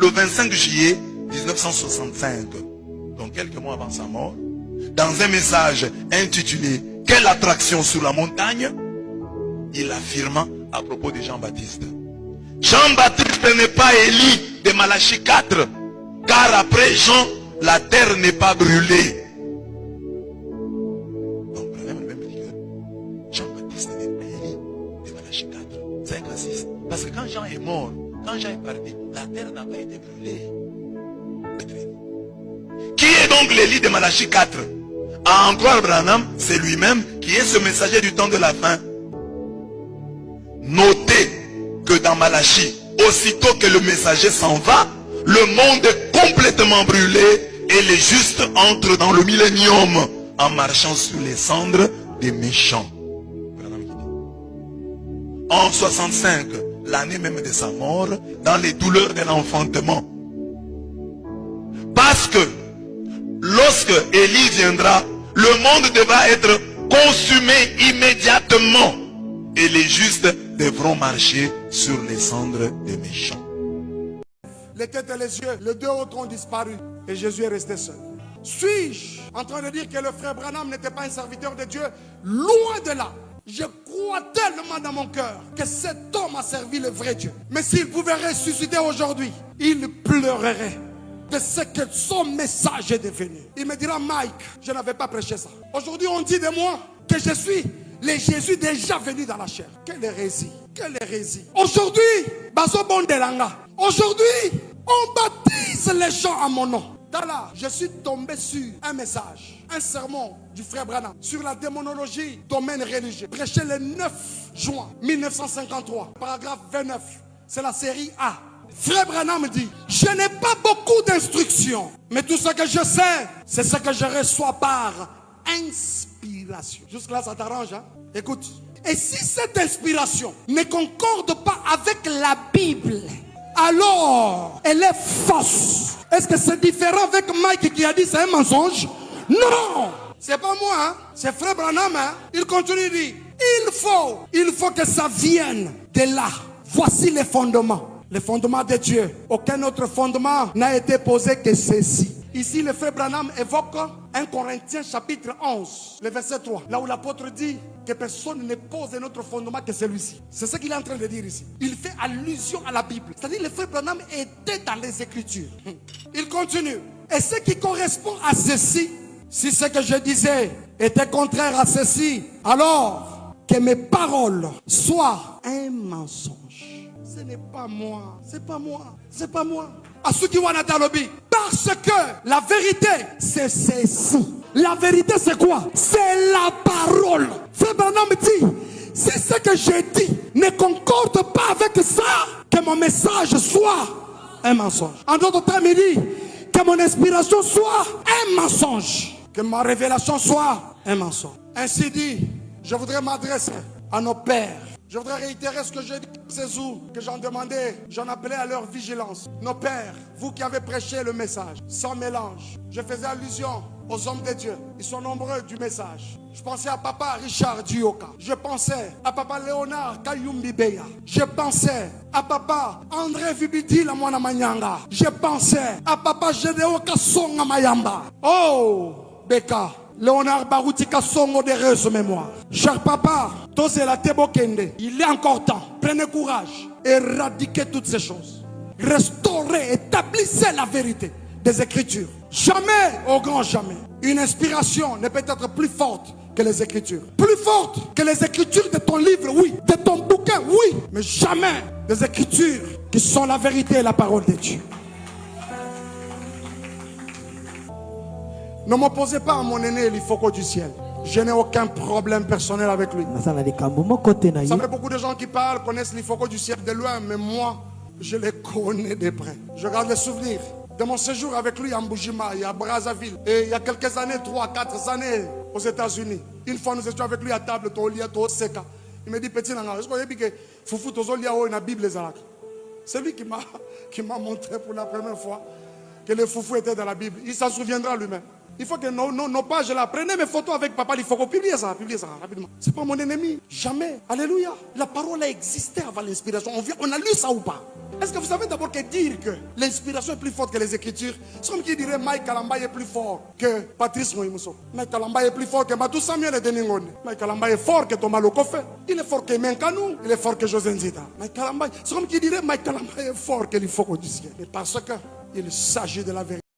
le 25 juillet 1965, donc quelques mois avant sa mort, dans un message intitulé « Quelle attraction sur la montagne ?» il affirma à propos de Jean-Baptiste. Jean-Baptiste n'est pas Élie de Malachie 4, car après Jean, la terre n'est pas brûlée. Donc, Branham même dit que Jean-Baptiste n'est pas Élie de Malachie 4, 5 à 6. Parce que quand Jean est mort, quand Jean est parti, la terre n'a pas été brûlée. Qui est donc l'Élie de Malachie 4? À en croire Branham, c'est lui-même qui est ce messager du temps de la fin. Notez que dans Malachie, aussitôt que le messager s'en va, le monde est complètement brûlé et les justes entrent dans le millénium en marchant sur les cendres des méchants. En 65, l'année même de sa mort, dans les douleurs de l'enfantement. Parce que lorsque Élie viendra, le monde devra être consumé immédiatement et les justes devront marcher sur les cendres des méchants. Les têtes et les yeux, les deux autres ont disparu et Jésus est resté seul. Suis-je en train de dire que le frère Branham n'était pas un serviteur de Dieu? Loin de là. Je crois tellement dans mon cœur que cet homme a servi le vrai Dieu. Mais s'il pouvait ressusciter aujourd'hui, il pleurerait de ce que son message est devenu. Il me dira, Mike, je n'avais pas prêché ça. Aujourd'hui, on dit de moi que je suis le Jésus déjà venu dans la chair. Quelle hérésie, quelle hérésie. Aujourd'hui, Bazo Bondelanga. Aujourd'hui, on baptise les gens à mon nom. Là, je suis tombé sur un message, un sermon du frère Branham sur la démonologie, domaine religieux, prêché le 9 juin 1953, paragraphe 29. C'est la série A. Frère Branham dit, je n'ai pas beaucoup d'instructions, mais tout ce que je sais, c'est ce que je reçois par inspiration. Jusque-là, ça t'arrange, hein? Écoute. Et si cette inspiration ne concorde pas avec la Bible, alors elle est fausse. Est-ce que c'est différent avec Mike qui a dit c'est un mensonge? Non, c'est pas moi, hein? C'est frère Branham, hein? Il continue de dire, il faut que ça vienne de là. Voici les fondements. Les fondements de Dieu. Aucun autre fondement n'a été posé que ceci. Ici, le frère Branham évoque 1 Corinthiens chapitre 11, le verset 3. Là où l'apôtre dit que personne ne pose un autre fondement que celui-ci. C'est ce qu'il est en train de dire ici. Il fait allusion à la Bible. C'est-à-dire le frère Branham était dans les Écritures. Il continue. Et ce qui correspond à ceci, si ce que je disais était contraire à ceci, alors que mes paroles soient un mensonge. Ce n'est pas moi, c'est pas moi, c'est pas moi. Asuki Wanatalobi. Parce que la vérité, c'est ceci. La vérité, c'est quoi? C'est la parole. Frère Branham dit, si ce que je dis ne concorde pas avec ça, que mon message soit un mensonge. En d'autres termes, il dit que mon inspiration soit un mensonge. Que ma révélation soit un mensonge. Ainsi dit, je voudrais m'adresser à nos pères. Je voudrais réitérer ce que j'ai dit ces jours, que j'en demandais, j'en appelais à leur vigilance. Nos pères, vous qui avez prêché le message, sans mélange. Je faisais allusion aux hommes de Dieu. Ils sont nombreux du message. Je pensais à papa Richard Dioka. Je pensais à papa Léonard Kayumbi Beya. Je pensais à papa André Vibidi la Mwana Manyanga. Je pensais à papa Gédéo Kassonga Mayamba. Oh, Beka. Léonard Baroutika Songo d'heureuse mémoire. Cher papa, Tosela Tebo Kende, il est encore temps. Prenez courage. Éradiquez toutes ces choses. Restaurez, établissez la vérité des Écritures. Jamais, au grand jamais, une inspiration ne peut être plus forte que les Écritures. Plus forte que les Écritures de ton livre, oui. De ton bouquin, oui. Mais jamais des Écritures qui sont la vérité et la parole de Dieu. Ne m'opposez pas à mon aîné l'Ifoko du ciel. Je n'ai aucun problème personnel avec lui. Ça fait beaucoup de gens qui parlent, connaissent l'Ifoko du ciel de loin, mais moi, je les connais de près. Je garde les souvenirs de mon séjour avec lui à Mbujima et à Brazzaville. Et il y a quelques années, 3-4 années, aux États-Unis. Une fois, nous étions avec lui à table, il me dit, petit nanga, est-ce qu'on a dit que Foufou Tozolia ou la Bible les a? C'est lui qui m'a montré pour la première fois que le Foufou était dans la Bible. Il s'en souviendra lui-même. Il faut que nos pages là, prenez mes photos avec papa, il faut qu'on publie ça rapidement. C'est pas mon ennemi, jamais. Alléluia. La parole a existé avant l'inspiration. On a lu ça ou pas? Est-ce que vous savez d'abord que dire que l'inspiration est plus forte que les Écritures, c'est comme qui dirait Mike Kalamba est plus fort que Patrice Moïmuso. Mike Kalamba est plus fort que Matou Samuel et Denis Ngoni. Mike Kalamba est fort que Thomas Lokofe. Il est fort que Menkanou. Il est fort que José Nzita. Mike Kalamba, c'est comme qui dirait Mike Kalamba est fort que l'Ifoko du ciel. Mais parce qu'il s'agit de la vérité.